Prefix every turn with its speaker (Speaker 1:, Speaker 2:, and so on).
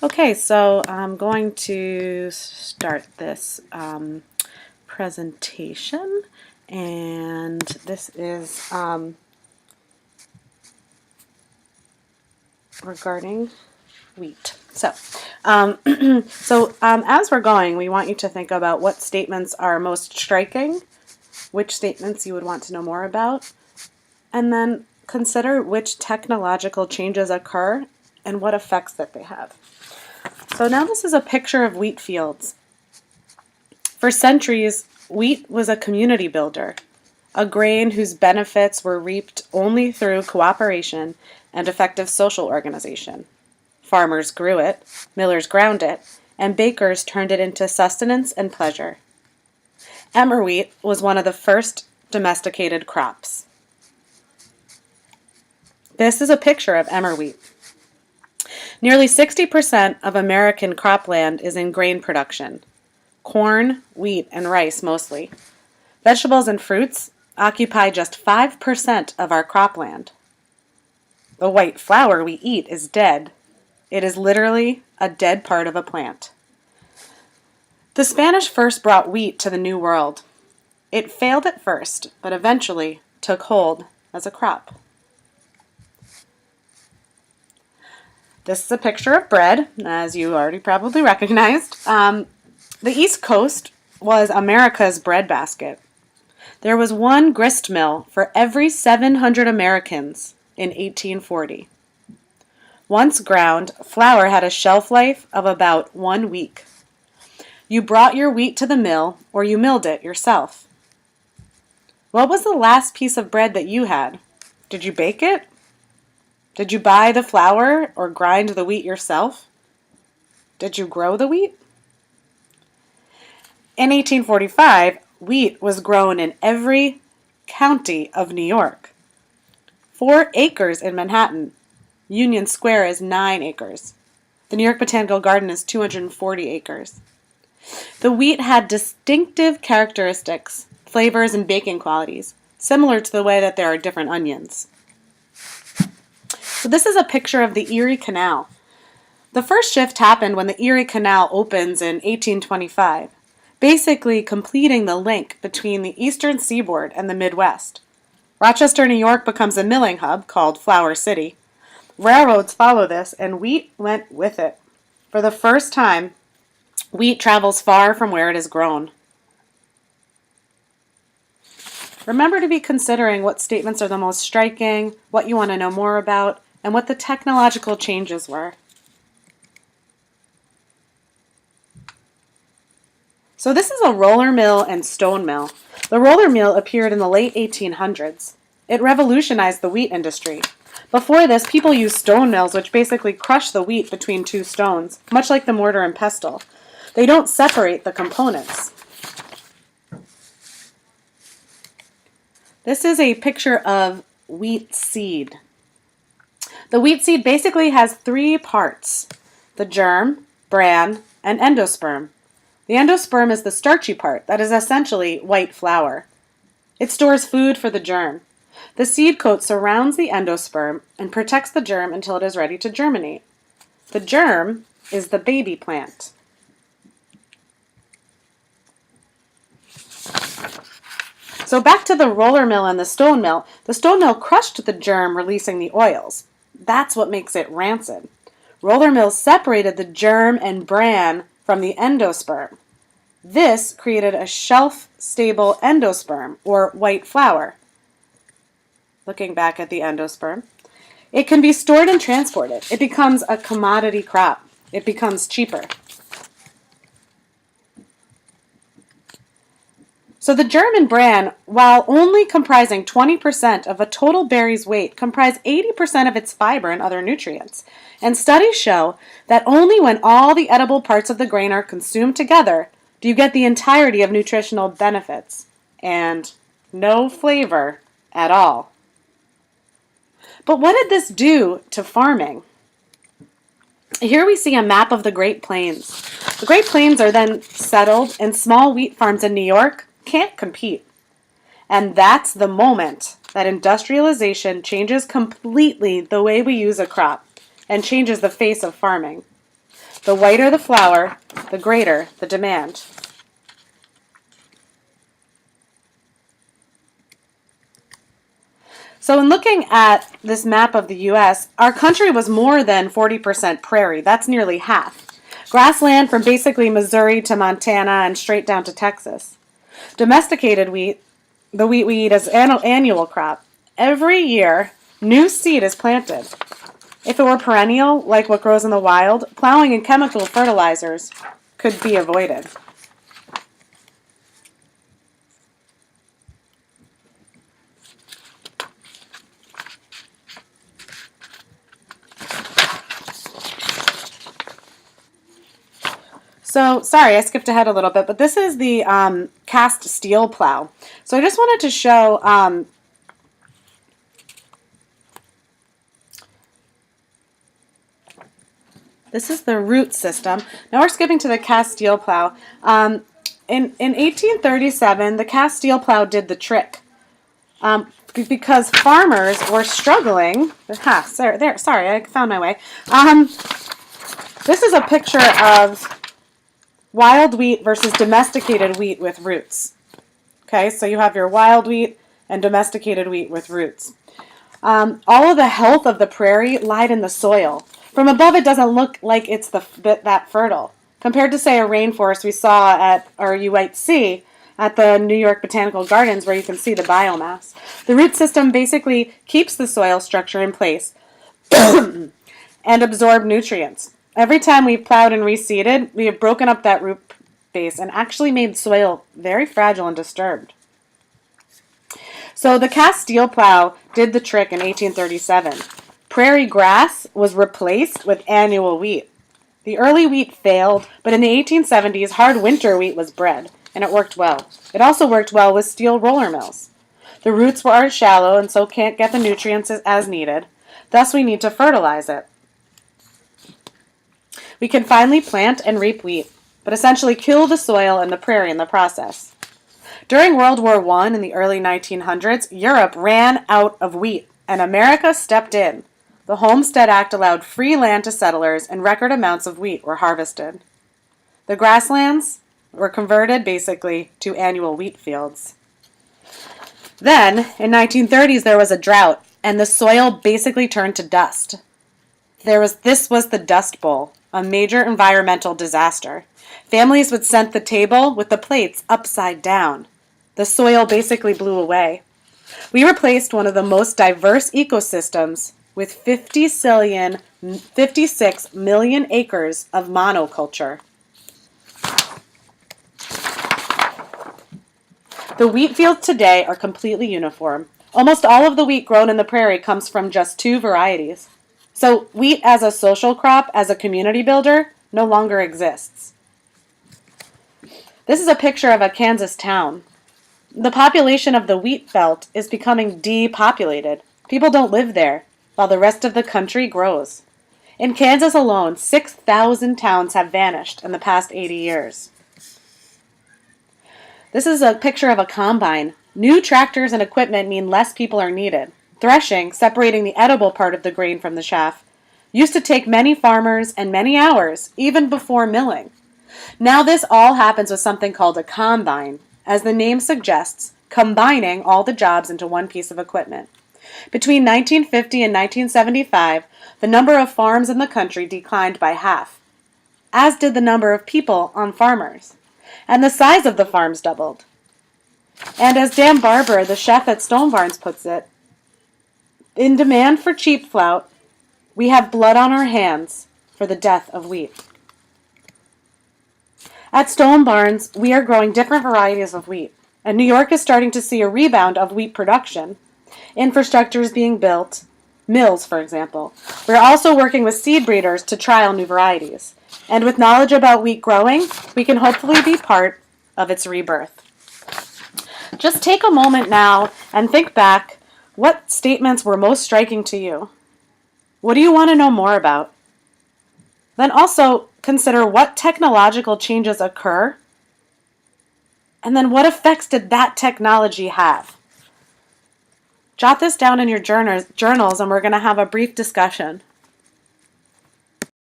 Speaker 1: Okay, so I'm going to start this presentation, and this is regarding wheat. As we're going, we want you to think about what statements are most striking, which statements you would want to know more about, and then consider which technological changes occur and what effects that they have. So now this is a picture of wheat fields. For centuries, wheat was a community builder, a grain whose benefits were reaped only through cooperation and effective social organization. Farmers grew it, millers ground it, and bakers turned it into sustenance and pleasure. Emmer wheat was one of the first domesticated crops. This is a picture of emmer wheat. Nearly 60% of American cropland is in grain production. Corn, wheat, and rice mostly. Vegetables and fruits occupy just 5% of our cropland. The white flour we eat is dead. It is literally a dead part of a plant. The Spanish first brought wheat to the New World. It failed at first, but eventually took hold as a crop. This is a picture of bread, as you already probably recognized. The East Coast was America's breadbasket. There was one grist mill for every 700 Americans in 1840. Once ground, flour had a shelf life of about 1 week. You brought your wheat to the mill, or you milled it yourself. What was the last piece of bread that you had? Did you bake it? Did you buy the flour or grind the wheat yourself? Did you grow the wheat? In 1845, wheat was grown in every county of New York. 4 acres in Manhattan. Union Square is 9 acres. The New York Botanical Garden is 240 acres. The wheat had distinctive characteristics, flavors, and baking qualities, similar to the way that there are different onions. So this is a picture of the Erie Canal. The first shift happened when the Erie Canal opens in 1825, basically completing the link between the eastern seaboard and the Midwest. Rochester, New York becomes a milling hub called Flour City. Railroads follow this, and wheat went with it. For the first time, wheat travels far from where it is grown. Remember to be considering what statements are the most striking, what you want to know more about, and what the technological changes were. So this is a roller mill and stone mill. The roller mill appeared in the late 1800s. It revolutionized the wheat industry. Before this, people used stone mills, which basically crush the wheat between 2 stones, much like the mortar and pestle. They don't separate the components. This is a picture of wheat seed. The wheat seed basically has 3 parts: the germ, bran, and endosperm. The endosperm is the starchy part that is essentially white flour. It stores food for the germ. The seed coat surrounds the endosperm and protects the germ until it is ready to germinate. The germ is the baby plant. So back to the roller mill and the stone mill. The stone mill crushed the germ, releasing the oils. That's what makes it rancid. Roller mills separated the germ and bran from the endosperm. This created a shelf-stable endosperm, or white flour. Looking back at the endosperm, it can be stored and transported. It becomes a commodity crop. It becomes cheaper. So the germ and bran, while only comprising 20% of a total berry's weight, comprise 80% of its fiber and other nutrients. And studies show that only when all the edible parts of the grain are consumed together do you get the entirety of nutritional benefits, and no flavor at all. But what did this do to farming? Here we see a map of the Great Plains. The Great Plains are then settled, and small wheat farms in New York can't compete. And that's the moment that industrialization changes completely the way we use a crop and changes the face of farming. The whiter the flour, the greater the demand. So in looking at this map of the U.S., our country was more than 40% prairie. That's nearly half. Grassland from basically Missouri to Montana and straight down to Texas. Domesticated wheat, the wheat we eat as an annual crop. Every year, new seed is planted. If it were perennial, like what grows in the wild, plowing and chemical fertilizers could be avoided. So, sorry, I skipped ahead a little bit, but this is the cast steel plow. So I just wanted to show this is the root system. Now we're skipping to the cast steel plow. In 1837, the cast steel plow did the trick because farmers were struggling. Sorry, I found my way. This is a picture of wild wheat versus domesticated wheat with roots. Okay, so you have your wild wheat and domesticated wheat with roots. All of the health of the prairie lied in the soil. From above, it doesn't look like it's that fertile. Compared to, say, a rainforest we saw at, or you might see, at the New York Botanical Gardens where you can see the biomass. The root system basically keeps the soil structure in place and absorb nutrients. Every time we've plowed and reseeded, we have broken up that root base and actually made soil very fragile and disturbed. So the cast steel plow did the trick in 1837. Prairie grass was replaced with annual wheat. The early wheat failed, but in the 1870s, hard winter wheat was bred, and it worked well. It also worked well with steel roller mills. The roots are shallow and so can't get the nutrients as needed. Thus, we need to fertilize it. We can finally plant and reap wheat, but essentially kill the soil and the prairie in the process. During World War I in the early 1900s, Europe ran out of wheat, and America stepped in. The Homestead Act allowed free land to settlers, and record amounts of wheat were harvested. The grasslands were converted, basically, to annual wheat fields. Then, in 1930s, there was a drought, and the soil basically turned to dust. This was the Dust Bowl, a major environmental disaster. Families would set the table with the plates upside down. The soil basically blew away. We replaced one of the most diverse ecosystems with 56 million acres of monoculture. The wheat fields today are completely uniform. Almost all of the wheat grown in the prairie comes from just 2 varieties. So wheat as a social crop, as a community builder, no longer exists. This is a picture of a Kansas town. The population of the wheat belt is becoming depopulated. People don't live there, while the rest of the country grows. In Kansas alone, 6,000 towns have vanished in the past 80 years. This is a picture of a combine. New tractors and equipment mean less people are needed. Threshing, separating the edible part of the grain from the chaff, used to take many farmers and many hours, even before milling. Now this all happens with something called a combine, as the name suggests, combining all the jobs into one piece of equipment. Between 1950 and 1975, the number of farms in the country declined by half, as did the number of people on farmers, and the size of the farms doubled. And as Dan Barber, the chef at Stone Barns, puts it, in demand for cheap flout, we have blood on our hands for the death of wheat. At Stone Barns, we are growing different varieties of wheat, and New York is starting to see a rebound of wheat production. Infrastructure is being built, mills, for example. We're also working with seed breeders to trial new varieties. And with knowledge about wheat growing, we can hopefully be part of its rebirth. Just take a moment now and think back. What statements were most striking to you? What do you want to know more about? Then also consider what technological changes occur, and then what effects did that technology have? Jot this down in your journals, and we're going to have a brief discussion.